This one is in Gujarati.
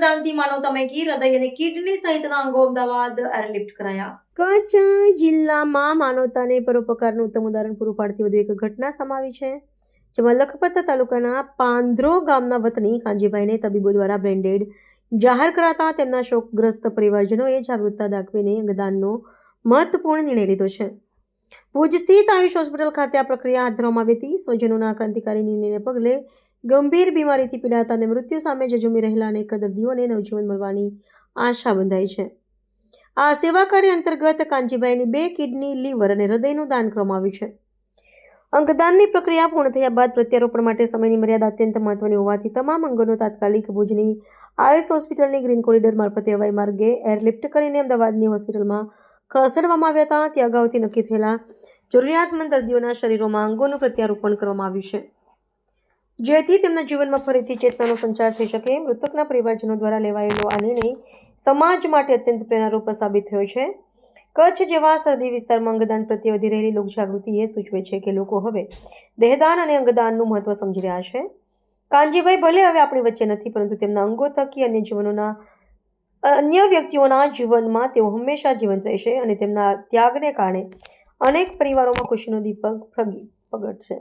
અંગદાનથી માનવતા મેકી હૃદય અને કિડની સહિતના અંગો અમદાવાદ એરલિફ્ટ કરાયા. કચ્છ જિલ્લામાં માનવતાને પરોપકારનું ઉત્તમ ઉદાહરણ પૂરું પાડતી વધુ એક ઘટના સમાવી છે, જેમાં લખપત તાલુકાના પાંદરો ગામના વતની કાંજીભાઈને તબીબો દ્વારા બ્રેન્ડેડ જાહેર કરાતા તેમના શોકગ્રસ્ત પરિવારજનોએ જાગૃતતા દાખવીને અંગદાનનો મહત્વપૂર્ણ નિર્ણય લીધો છે. ભુજ સ્થિત આયુષ હોસ્પિટલ ખાતે આ પ્રક્રિયા હાથ ધરવામાં આવી હતી. સ્વજનોના ક્રાંતિકારી નિર્ણયને પગલે ગંભીર બીમારીથી પીડાતા અને મૃત્યુ સામે ઝઝૂમી રહેલા અનેક દર્દીઓને નવજીવન મળવાની આશા બંધાઈ છે. આ સેવા કાર્ય અંતર્ગત કાંજીભાઈની 2 કિડની, લીવર અને હૃદયનું દાન કરવામાં આવ્યું છે. અંગદાનની પ્રક્રિયા પૂર્ણ થયા બાદ પ્રત્યારોપણ માટે સમયની મર્યાદા અત્યંત મહત્વની હોવાથી તમામ અંગોનો તાત્કાલિક ભુજની આયુષ હોસ્પિટલની ગ્રીન કોરિડોર મારફતે હવાઈ માર્ગે એરલિફ્ટ કરીને અમદાવાદની હોસ્પિટલમાં ખસેડવામાં આવ્યા હતા. તે અગાઉથી નક્કી થયેલા જરૂરિયાતમંદ દર્દીઓના શરીરોમાં અંગોનું પ્રત્યારોપણ કરવામાં આવ્યું છે, જેથી તેમના જીવનમાં ફરીથી ચેતનાનો સંચાર થઈ શકે. મૃતકના પરિવારજનો દ્વારા લેવાયેલો આ નિર્ણય સમાજ માટે અત્યંત પ્રેરણારૂપ સાબિત થયો છે. કચ્છ જેવા સરહદી વિસ્તારમાં અંગદાન પ્રત્યે વધી રહેલી લોકજાગૃતિ એ સૂચવે છે કે લોકો હવે દેહદાન અને અંગદાનનું મહત્વ સમજી રહ્યા છે. કાંજીભાઈ ભલે હવે આપણી વચ્ચે નથી, પરંતુ તેમના અંગો થકી અન્ય વ્યક્તિઓના જીવનમાં તેઓ હંમેશા જીવંત રહેશે અને તેમના ત્યાગને કારણે અનેક પરિવારોમાં ખુશીનો દીપક પ્રગટશે.